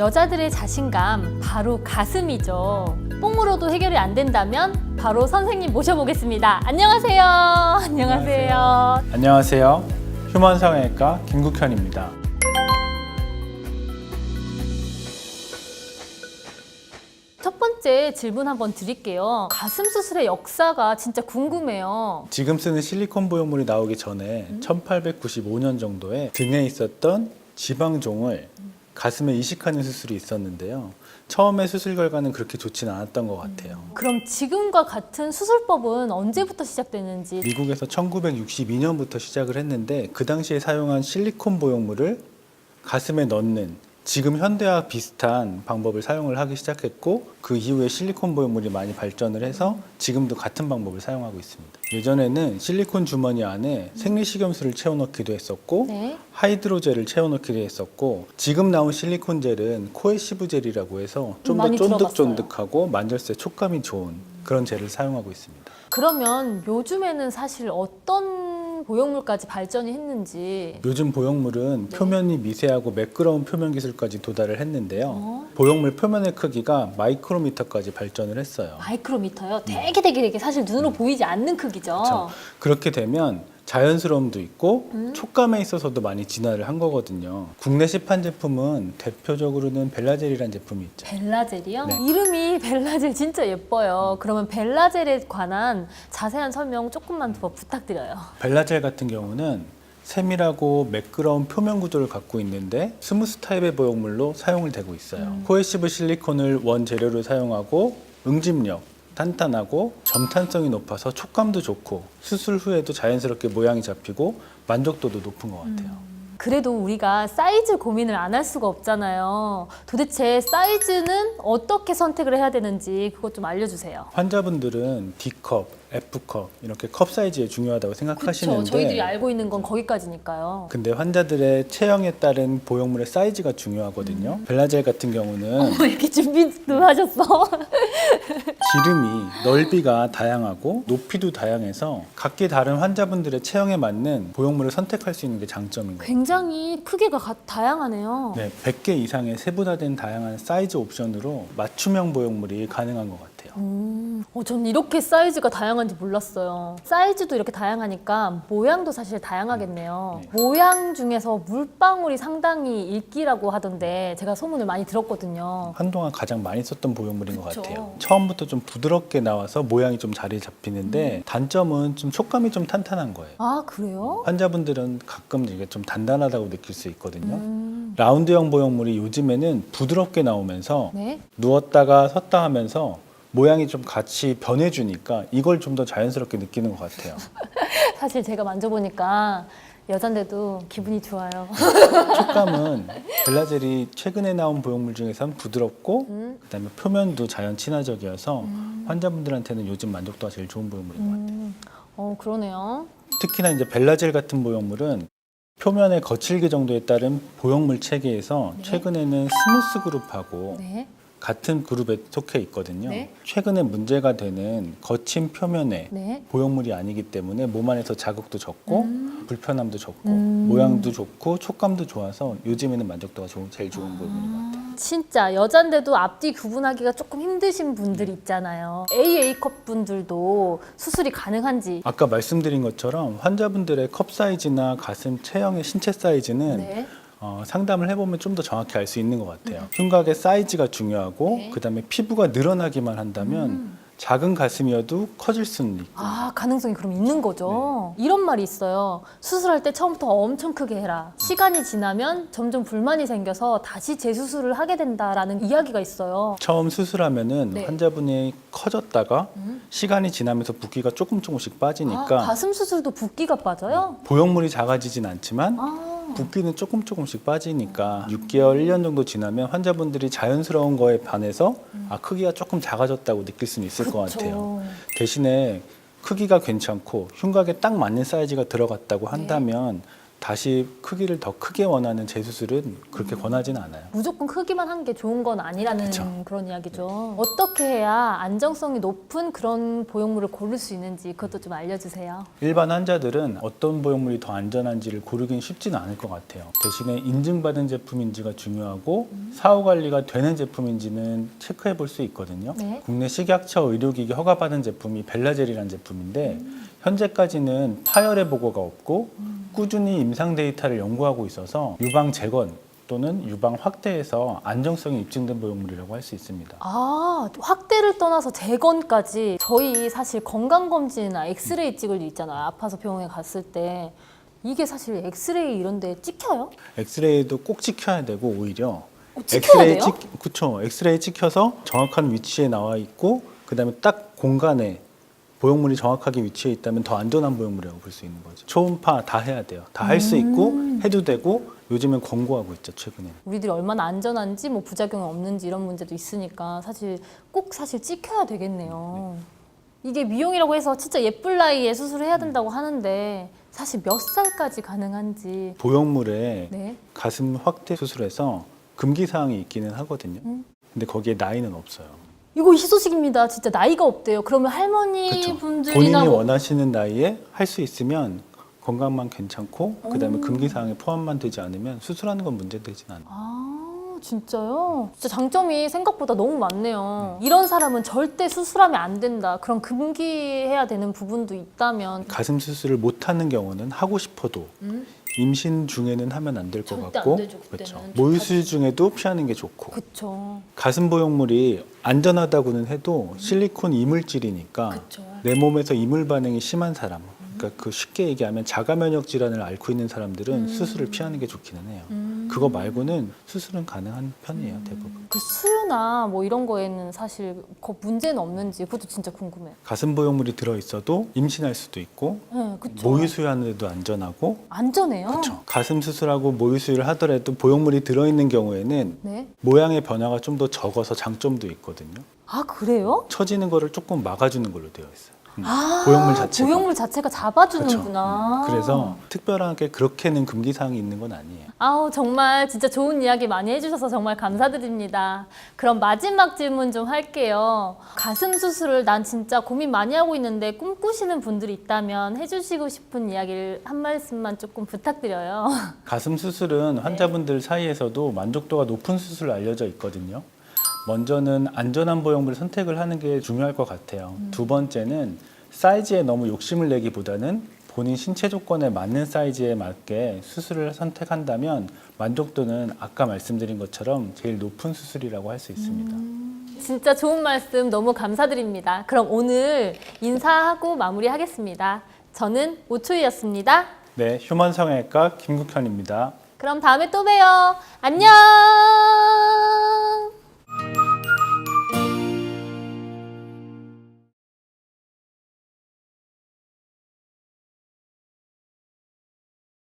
여자들의 자신감 바로 가슴이죠. 뽕으로도 해결이 안 된다면 바로 선생님 모셔보겠습니다. 안녕하세요. 안녕하세요. 안녕하세요. 휴먼 성형외과 김국현입니다. 첫 번째 질문 한번 드릴게요. 가슴 수술의 역사가 진짜 궁금해요. 지금 쓰는 실리콘 보형물이 나오기 전에 1895년 정도에 등에 있었던 지방종을 가슴에 이식하는 수술이 있었는데요. 처음에 수술 결과는 그렇게 좋지는 않았던 것 같아요. 그럼 지금과 같은 수술법은 언제부터 시작됐는지. 미국에서 1962년부터 시작을 했는데 그 당시에 사용한 실리콘 보형물을 가슴에 넣는 지금 현대와 비슷한 방법을 사용을 하기 시작했고 그 이후에 실리콘 보형물이 많이 발전을 해서 지금도 같은 방법을 사용하고 있습니다. 예전에는 실리콘 주머니 안에 생리식염수를 채워넣기도 했었고 네. 하이드로젤을 채워넣기도 했었고 지금 나온 실리콘 젤은 코에시브 젤이라고 해서 좀 더 많이 쫀득쫀득하고 만졌을 때 촉감이 좋은 그런 젤을 사용하고 있습니다. 그러면 요즘에는 사실 어떤 보형물까지 발전이 했는지. 요즘 보형물은 표면이 미세하고 매끄러운 표면 기술까지 도달을 했는데요. 어? 보형물 표면의 크기가 마이크로미터까지 발전을 했어요. 마이크로미터요? 되게 사실 눈으로 보이지 않는 크기죠. 그렇죠. 그렇게 되면 자연스러움도 있고 촉감에 있어서도 많이 진화를 한 거거든요. 국내 시판 제품은 대표적으로는 벨라젤이라는 제품이 있죠. 벨라젤이요? 네. 이름이 벨라젤 진짜 예뻐요. 그러면 벨라젤에 관한 자세한 설명 조금만 더 부탁드려요. 벨라젤 같은 경우는 세밀하고 매끄러운 표면 구조를 갖고 있는데 스무스 타입의 보형물로 사용을 되고 있어요. 코에시브 실리콘을 원재료로 사용하고 응집력, 단단하고 점탄성이 높아서 촉감도 좋고 수술 후에도 자연스럽게 모양이 잡히고 만족도도 높은 것 같아요. 그래도 우리가 사이즈 고민을 안 할 수가 없잖아요. 도대체 사이즈는 어떻게 선택을 해야 되는지 그것 좀 알려주세요. 환자분들은 D컵, F컵 이렇게 컵 사이즈에 중요하다고 생각하시는데 그렇죠. 저희들이 알고 있는 건 거기까지니까요. 근데 환자들의 체형에 따른 보형물의 사이즈가 중요하거든요. 벨라젤 같은 경우는 이렇게 준비도 하셨어? 지름이 넓이가 다양하고 높이도 다양해서 각기 다른 환자분들의 체형에 맞는 보형물을 선택할 수 있는 게 장점인 거예요. 굉장히 크기가 다양하네요. 네, 100개 이상의 세분화된 다양한 사이즈 옵션으로 맞춤형 보형물이 가능한 것 같아요. 전 이렇게 사이즈가 다양한지 몰랐어요. 사이즈도 이렇게 다양하니까 모양도 사실 다양하겠네요. 네. 모양 중에서 물방울이 상당히 인기라고 하던데 제가 소문을 많이 들었거든요. 한동안 가장 많이 썼던 보형물인 것 그쵸. 같아요. 처음부터 좀 부드럽게 나와서 모양이 좀 자리 잡히는데 단점은 좀 촉감이 좀 탄탄한 거예요. 아, 그래요? 환자분들은 가끔 이게 좀 단단하다고 느낄 수 있거든요. 라운드형 보형물이 요즘에는 부드럽게 나오면서 네. 누웠다가 섰다 하면서 모양이 좀 같이 변해주니까 이걸 좀 더 자연스럽게 느끼는 것 같아요. 사실 제가 만져보니까 여잔데도 기분이 좋아요. 촉감은 벨라젤이 최근에 나온 보형물 중에서는 부드럽고 그다음에 표면도 자연 친화적이어서 환자분들한테는 요즘 만족도가 제일 좋은 보형물인 것 같아요. 그러네요. 특히나 이제 벨라젤 같은 보형물은 표면의 거칠기 정도에 따른 보형물 체계에서 최근에는 스무스 그룹하고 네. 같은 그룹에 속해 있거든요. 네. 최근에 문제가 되는 거친 표면의 네. 보형물이 아니기 때문에 몸 안에서 자극도 적고 불편함도 적고 모양도 좋고 촉감도 좋아서 요즘에는 만족도가 제일 좋은 보형물인 것 같아요. 진짜 여잔데도 앞뒤 구분하기가 조금 힘드신 분들이 있잖아요. AA컵 분들도 수술이 가능한지. 아까 말씀드린 것처럼 환자분들의 컵 사이즈나 가슴 체형의 신체 사이즈는 네. 상담을 해보면 좀 더 정확히 알 수 있는 것 같아요. 흉곽의 사이즈가 중요하고 네. 그다음에 피부가 늘어나기만 한다면 작은 가슴이어도 커질 수는 있고 아, 가능성이 그럼 있는 거죠. 이런 말이 있어요. 수술할 때 처음부터 엄청 크게 해라. 시간이 지나면 점점 불만이 생겨서 다시 재수술을 하게 된다라는 이야기가 있어요. 처음 수술하면은 네. 환자분이 커졌다가 시간이 지나면서 붓기가 조금씩 빠지니까 가슴 수술도 붓기가 빠져요? 보형물이 작아지진 않지만 아, 붓기는 조금씩 빠지니까 6개월, 1년 정도 지나면 환자분들이 자연스러운 거에 반해서 크기가 조금 작아졌다고 느낄 수는 있을 것 같아요. 대신에 크기가 괜찮고 흉곽에 딱 맞는 사이즈가 들어갔다고 한다면 다시 크기를 더 크게 원하는 재수술은 그렇게 권하지는 않아요. 무조건 크기만 한 게 좋은 건 아니라는 그쵸. 그런 이야기죠. 어떻게 해야 안정성이 높은 그런 보형물을 고를 수 있는지 그것도 좀 알려주세요. 일반 환자들은 어떤 보형물이 더 안전한지를 고르긴 쉽지는 않을 것 같아요. 대신에 인증받은 제품인지가 중요하고 사후 관리가 되는 제품인지는 체크해 볼 수 있거든요. 네. 국내 식약처 의료기기 허가받은 제품이 벨라젤이라는 제품인데 현재까지는 파열의 보고가 없고 꾸준히 임상 데이터를 연구하고 있어서 유방 재건 또는 유방 확대에서 안정성이 입증된 보형물이라고 할 수 있습니다. 아, 확대를 떠나서 재건까지. 저희 사실 건강검진이나 엑스레이 찍을 일 있잖아요. 아파서 병원에 갔을 때. 이게 사실 엑스레이 이런 데 찍혀요? 엑스레이도 꼭 찍혀야 되고 오히려 찍혀야 돼요? 그쵸. 엑스레이 찍혀서 정확한 위치에 나와 있고 그다음에 딱 공간에 보형물이 정확하게 위치해 있다면 더 안전한 보형물이라고 볼 수 있는 거죠. 초음파 다 해야 돼요. 다 할 수 있고 해도 되고 요즘엔 권고하고 있죠, 최근에는. 우리들이 얼마나 안전한지 뭐 부작용이 없는지 이런 문제도 있으니까 사실 찍혀야 되겠네요. 이게 미용이라고 해서 진짜 예쁠 나이에 수술을 해야 된다고 하는데 사실 몇 살까지 가능한지. 보형물에 네. 가슴 확대 수술에서 금기 사항이 있기는 하거든요. 근데 거기에 나이는 없어요. 이거 희소식입니다. 진짜 나이가 없대요. 그러면 할머니 그렇죠. 분들이나 본인이 뭐 원하시는 나이에 할 수 있으면 건강만 괜찮고 그다음에 금기 사항에 포함만 되지 않으면 수술하는 건 문제되진 않아요. 아, 진짜요? 진짜 장점이 생각보다 너무 많네요. 이런 사람은 절대 수술하면 안 된다. 그런 금기해야 되는 부분도 있다면 가슴 수술을 못 하는 경우는 하고 싶어도 임신 중에는 하면 안 될 것 절대 안 같고 되죠, 그때는. 그렇죠. 모유수유 중에도 피하는 게 좋고 그쵸. 가슴 보형물이 안전하다고는 해도 실리콘 이물질이니까 그쵸. 내 몸에서 이물 반응이 심한 사람 그러니까 그 쉽게 얘기하면 자가 면역 질환을 앓고 있는 사람들은 수술을 피하는 게 좋기는 해요. 그거 말고는 수술은 가능한 편이에요, 대부분. 그 수유나 뭐 이런 거에는 사실 문제는 없는지 그것도 진짜 궁금해요. 가슴 보형물이 들어 있어도 임신할 수도 있고 네, 그쵸. 모유 수유하는데도 안전하고 안전해요? 그렇죠. 가슴 수술하고 모유 수유를 하더라도 보형물이 들어 있는 경우에는 네. 모양의 변화가 좀 더 적어서 장점도 있거든요. 아, 그래요? 처지는 거를 조금 막아주는 걸로 되어 있어요. 아, 보형물 자체가. 보형물 자체가 잡아주는구나. 그래서 특별하게 그렇게는 금기 사항이 있는 건 아니에요. 아우, 정말 진짜 좋은 이야기 많이 해주셔서 정말 감사드립니다. 그럼 마지막 질문 좀 할게요. 가슴 수술을 난 진짜 고민 많이 하고 있는데 꿈꾸시는 분들이 있다면 해주시고 싶은 이야기를 한 말씀만 조금 부탁드려요. 가슴 수술은 환자분들 사이에서도 만족도가 높은 수술로 알려져 있거든요. 먼저는 안전한 보형물을 선택을 하는 게 중요할 것 같아요. 두 번째는 사이즈에 너무 욕심을 내기보다는 본인 신체 조건에 맞는 사이즈에 맞게 수술을 선택한다면 만족도는 아까 말씀드린 것처럼 제일 높은 수술이라고 할 수 있습니다. 진짜 좋은 말씀 너무 감사드립니다. 그럼 오늘 인사하고 마무리하겠습니다. 저는 오초이였습니다. 네, 휴먼 성형외과 김국현입니다. 그럼 다음에 또 봬요. 안녕!